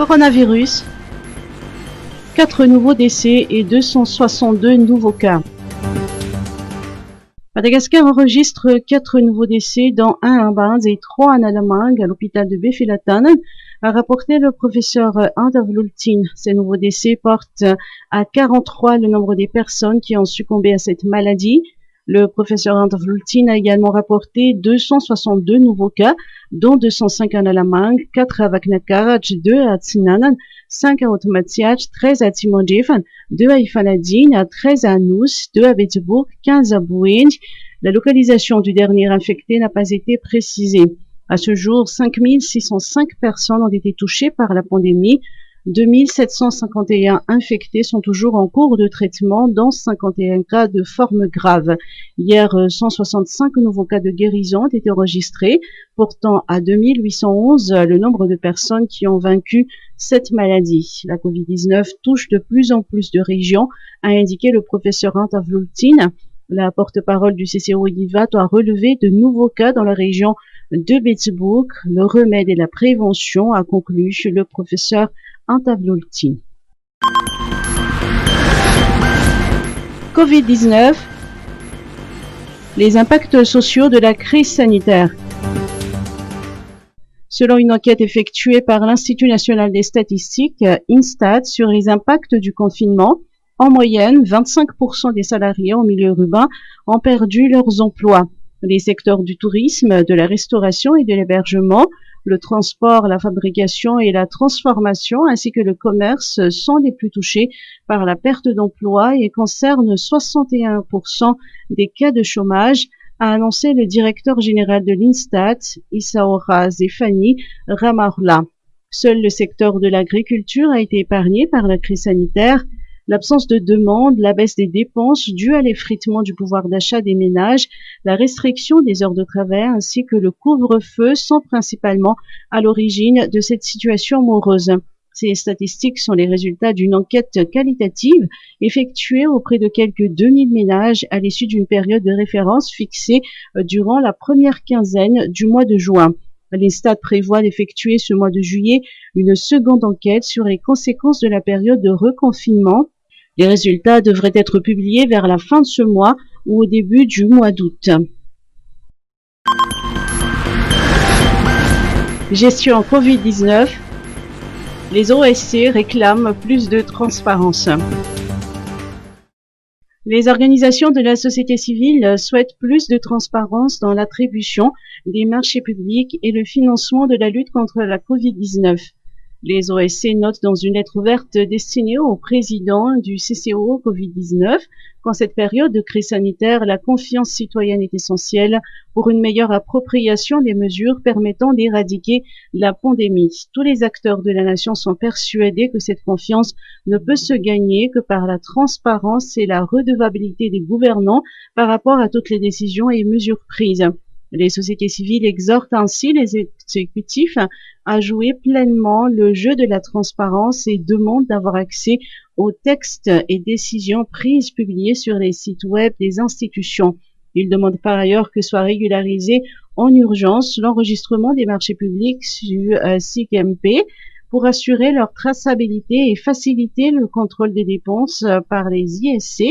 Coronavirus, 4 nouveaux décès et 262 nouveaux cas. Madagascar enregistre 4 nouveaux décès, dont 1 en Bande et 3 en Allemagne, à l'hôpital de Befilatan, a rapporté le professeur Andavlultin. Ces nouveaux décès portent à 43 le nombre des personnes qui ont succombé à cette maladie. Le professeur Andavlultin a également rapporté 262 nouveaux cas, dont 205 en Allemagne, 4 à Vaknakaraj, 2 à Tsinanan, 5 à Otmatsiach, 13 à Timondjefan, 2 à Ifanadine, 13 à Nous, 2 à Betsbourg, 15 à Bouenj. La localisation du dernier infecté n'a pas été précisée. À ce jour, 5605 personnes ont été touchées par la pandémie. 2751 infectés sont toujours en cours de traitement, dont 51 cas de forme grave. Hier, 165 nouveaux cas de guérison ont été enregistrés, portant à 2811 le nombre de personnes qui ont vaincu cette maladie. La Covid-19 touche de plus en plus de régions, a indiqué le professeur Andavlultin. La porte-parole du CCO Yivat a relevé de nouveaux cas dans la région de Betsbourg. Le remède et la prévention, a conclu le professeur Andavlultin. Covid-19, les impacts sociaux de la crise sanitaire. Selon une enquête effectuée par l'Institut national des statistiques, INSTAT, sur les impacts du confinement, en moyenne, 25% des salariés en milieu urbain ont perdu leurs emplois. Les secteurs du tourisme, de la restauration et de l'hébergement, le transport, la fabrication et la transformation ainsi que le commerce sont les plus touchés par la perte d'emploi et concernent 61% des cas de chômage, a annoncé le directeur général de l'INSTAT, Isaora Zefani Ramarla. Seul le secteur de l'agriculture a été épargné par la crise sanitaire. L'absence de demande, la baisse des dépenses due à l'effritement du pouvoir d'achat des ménages, la restriction des heures de travail ainsi que le couvre-feu sont principalement à l'origine de cette situation morose. Ces statistiques sont les résultats d'une enquête qualitative effectuée auprès de quelques 2000 ménages à l'issue d'une période de référence fixée durant la première quinzaine du mois de juin. L'INSTAT prévoit d'effectuer ce mois de juillet une seconde enquête sur les conséquences de la période de reconfinement. Les résultats devraient être publiés vers la fin de ce mois ou au début du mois d'août. Gestion Covid-19. Les OSC réclament plus de transparence. Les organisations de la société civile souhaitent plus de transparence dans l'attribution des marchés publics et le financement de la lutte contre la Covid-19. Les OSC notent dans une lettre ouverte destinée au président du CCO Covid-19 qu'en cette période de crise sanitaire, la confiance citoyenne est essentielle pour une meilleure appropriation des mesures permettant d'éradiquer la pandémie. Tous les acteurs de la nation sont persuadés que cette confiance ne peut se gagner que par la transparence et la redevabilité des gouvernants par rapport à toutes les décisions et mesures prises. Les sociétés civiles exhortent ainsi les exécutifs à jouer pleinement le jeu de la transparence et demandent d'avoir accès aux textes et décisions prises publiées sur les sites web des institutions. Ils demandent par ailleurs que soit régularisé en urgence l'enregistrement des marchés publics sur SICMP pour assurer leur traçabilité et faciliter le contrôle des dépenses par les ISC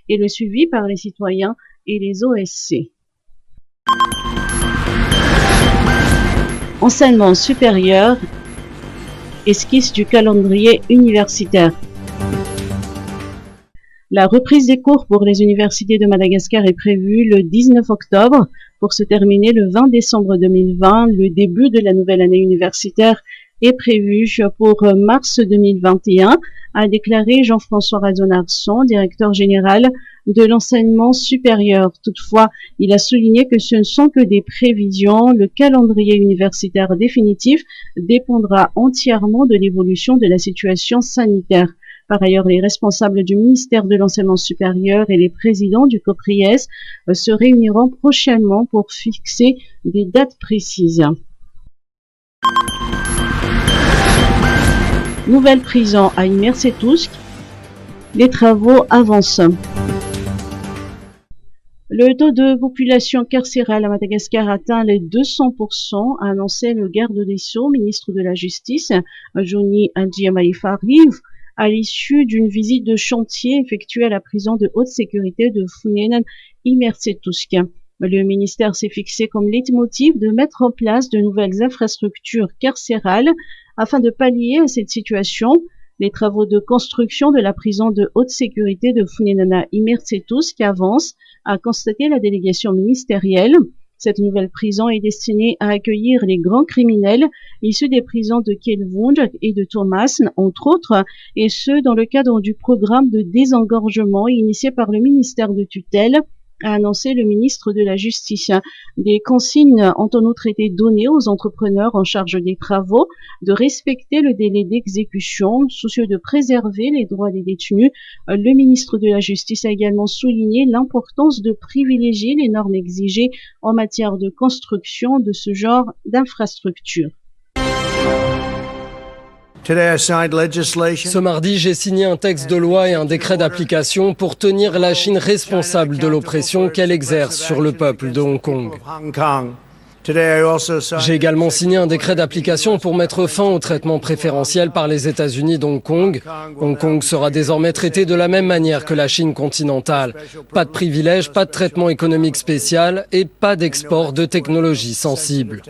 et le suivi par les citoyens et les OSC. Enseignement supérieur, esquisse du calendrier universitaire. La reprise des cours pour les universités de Madagascar est prévue le 19 octobre pour se terminer le 20 décembre 2020. Le début de la nouvelle année universitaire est prévu pour mars 2021, a déclaré Jean-François Razonarson, directeur général de l'enseignement supérieur. Toutefois, il a souligné que ce ne sont que des prévisions. Le calendrier universitaire définitif dépendra entièrement de l'évolution de la situation sanitaire. Par ailleurs, les responsables du ministère de l'Enseignement supérieur et les présidents du COPRIES se réuniront prochainement pour fixer des dates précises. Nouvelle prison à Imersetousk. Les travaux avancent. Le taux de population carcérale à Madagascar atteint les 200%, a annoncé le garde des Sceaux, ministre de la Justice, Johnny Ndiaye-Fari, à l'issue d'une visite de chantier effectuée à la prison de haute sécurité de Funenen Immersetousk. Le ministère s'est fixé comme leitmotiv de mettre en place de nouvelles infrastructures carcérales afin de pallier à cette situation. Les travaux de construction de la prison de haute sécurité de Funenen Immersetousk avancent, a constaté la délégation ministérielle. Cette nouvelle prison est destinée à accueillir les grands criminels issus des prisons de Kelvung et de Thomas, entre autres, et ce dans le cadre du programme de désengorgement initié par le ministère de tutelle, a annoncé le ministre de la Justice. Des consignes ont en outre été données aux entrepreneurs en charge des travaux de respecter le délai d'exécution, soucieux de préserver les droits des détenus. Le ministre de la Justice a également souligné l'importance de privilégier les normes exigées en matière de construction de ce genre d'infrastructures. Ce mardi, j'ai signé un texte de loi et un décret d'application pour tenir la Chine responsable de l'oppression qu'elle exerce sur le peuple de Hong Kong. J'ai également signé un décret d'application pour mettre fin au traitement préférentiel par les États-Unis d'Hong Kong. Hong Kong sera désormais traité de la même manière que la Chine continentale. Pas de privilèges, pas de traitement économique spécial et pas d'export de technologies sensibles.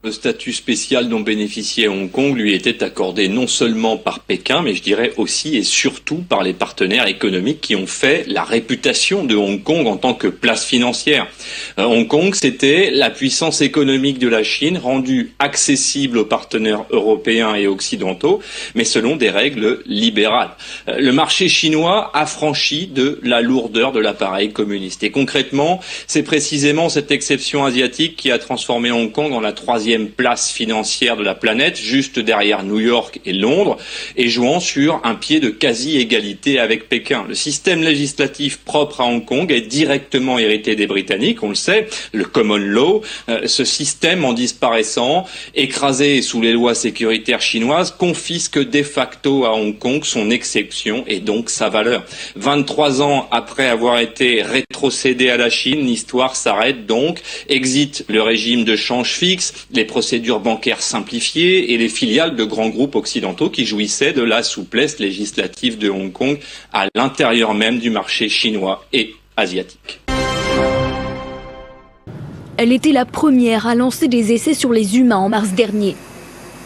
Le statut spécial dont bénéficiait Hong Kong lui était accordé non seulement par Pékin, mais je dirais aussi et surtout par les partenaires économiques qui ont fait la réputation de Hong Kong en tant que place financière. Hong Kong, c'était la puissance économique de la Chine, rendue accessible aux partenaires européens et occidentaux, mais selon des règles libérales. Le marché chinois affranchi de la lourdeur de l'appareil communiste. Et concrètement, c'est précisément cette exception asiatique qui a transformé Hong Kong en la troisième place financière de la planète, juste derrière New York et Londres, et jouant sur un pied de quasi-égalité avec Pékin. Le système législatif propre à Hong Kong est directement hérité des Britanniques, on le sait, le common law. Ce système, en disparaissant, écrasé sous les lois sécuritaires chinoises, confisque de facto à Hong Kong son exception et donc sa valeur. 23 ans après avoir été rétrocédé à la Chine, l'histoire s'arrête donc. Exit le régime de change fixe, les procédures bancaires simplifiées et les filiales de grands groupes occidentaux qui jouissaient de la souplesse législative de Hong Kong à l'intérieur même du marché chinois et asiatique. Elle était la première à lancer des essais sur les humains en mars dernier.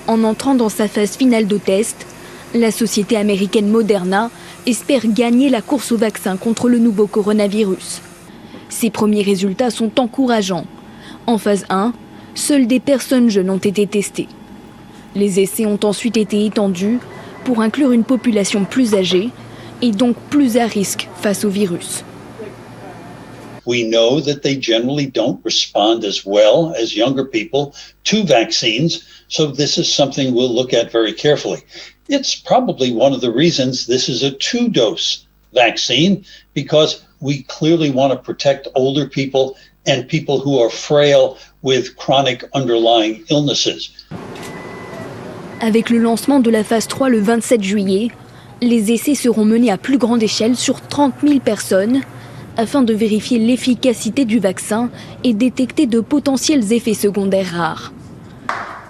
En entrant dans sa phase finale de test, la société américaine Moderna espère gagner la course au vaccin contre le nouveau coronavirus. Ses premiers résultats sont encourageants. En phase 1, seules des personnes jeunes ont été testées. Les essais ont ensuite été étendus pour inclure une population plus âgée et donc plus à risque face au virus. We know that they generally don't respond as well as younger people to vaccines, so this is something we'll look at very carefully. It's probably one of the reasons this is a 2-dose vaccine, because we clearly want to protect older people and people who are frail with chronic underlying illnesses. Avec le lancement de la phase 3 le 27 juillet, les essais seront menés à plus grande échelle sur 30 000 personnes afin de vérifier l'efficacité du vaccin et détecter de potentiels effets secondaires rares.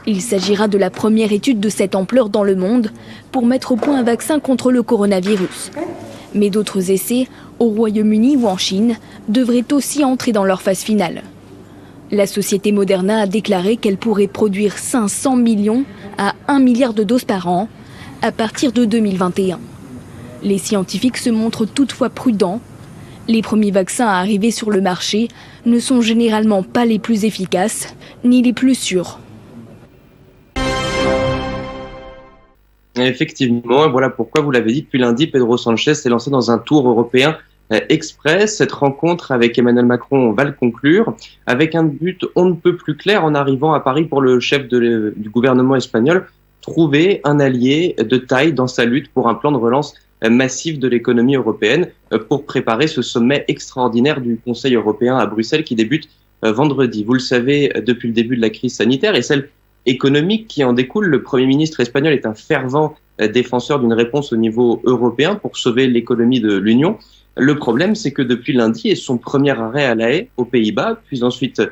Il s'agira de la première étude de cette ampleur dans le monde pour mettre au point un vaccin contre le coronavirus. Mais d'autres essais, au Royaume-Uni ou en Chine, devraient aussi entrer dans leur phase finale. La société Moderna a déclaré qu'elle pourrait produire 500 millions à 1 milliard de doses par an à partir de 2021. Les scientifiques se montrent toutefois prudents. Les premiers vaccins à arriver sur le marché ne sont généralement pas les plus efficaces ni les plus sûrs. Effectivement, et voilà pourquoi, vous l'avez dit, depuis lundi, Pedro Sanchez s'est lancé dans un tour européen express. Cette rencontre avec Emmanuel Macron va le conclure, avec un but on ne peut plus clair en arrivant à Paris pour le chef du gouvernement espagnol, trouver un allié de taille dans sa lutte pour un plan de relance massif de l'économie européenne pour préparer ce sommet extraordinaire du Conseil européen à Bruxelles qui débute vendredi. Vous le savez, depuis le début de la crise sanitaire et celle économiques qui en découlent. Le Premier ministre espagnol est un fervent défenseur d'une réponse au niveau européen pour sauver l'économie de l'Union. Le problème, c'est que depuis lundi et son premier arrêt à La Haye, aux Pays-Bas, puis ensuite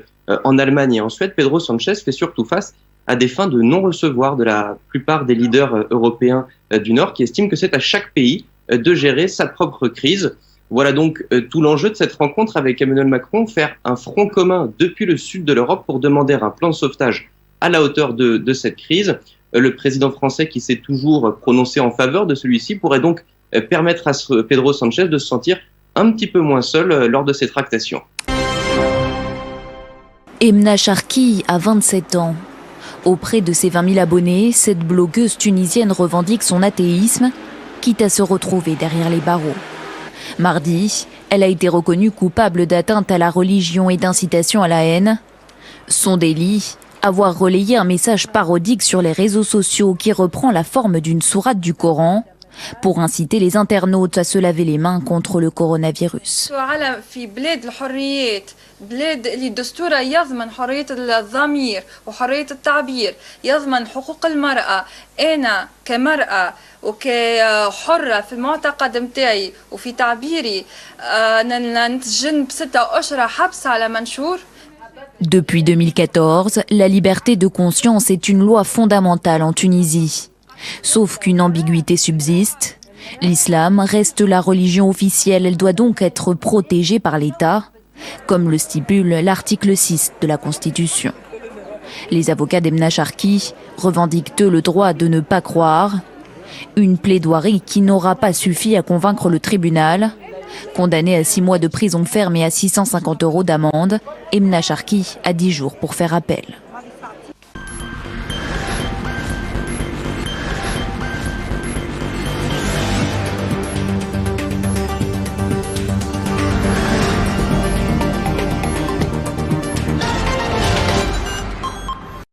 en Allemagne et en Suède, Pedro Sánchez fait surtout face à des fins de non-recevoir de la plupart des leaders européens du Nord qui estiment que c'est à chaque pays de gérer sa propre crise. Voilà donc tout l'enjeu de cette rencontre avec Emmanuel Macron, faire un front commun depuis le sud de l'Europe pour demander un plan de sauvetage à la hauteur de cette crise. Le président français, qui s'est toujours prononcé en faveur de celui-ci, pourrait donc permettre à Pedro Sánchez de se sentir un petit peu moins seul lors de ces tractations. Emna Sharki a 27 ans. Auprès de ses 20 000 abonnés, cette blogueuse tunisienne revendique son athéisme, quitte à se retrouver derrière les barreaux. Mardi, elle a été reconnue coupable d'atteinte à la religion et d'incitation à la haine. Son délit, avoir relayé un message parodique sur les réseaux sociaux qui reprend la forme d'une sourate du Coran pour inciter les internautes à se laver les mains contre le coronavirus. بلاد اللي دستورها يضمن حرية الضمير وحرية التعبير، يضمن حقوق المرأة. أنا كمرأة وكحرة في المعتقد متاعي وفي تعبيري نتجن ب6 أشهر حبس على منشور. Depuis 2014, la liberté de conscience est une loi fondamentale en Tunisie. Sauf qu'une ambiguïté subsiste. L'islam reste la religion officielle, elle doit donc être protégée par l'État, comme le stipule l'article 6 de la Constitution. Les avocats d'Emna Sharki revendiquent eux le droit de ne pas croire. Une plaidoirie qui n'aura pas suffi à convaincre le tribunal. Condamnée à 6 mois de prison ferme et à 650 € d'amende, Emna Sharki a 10 jours pour faire appel.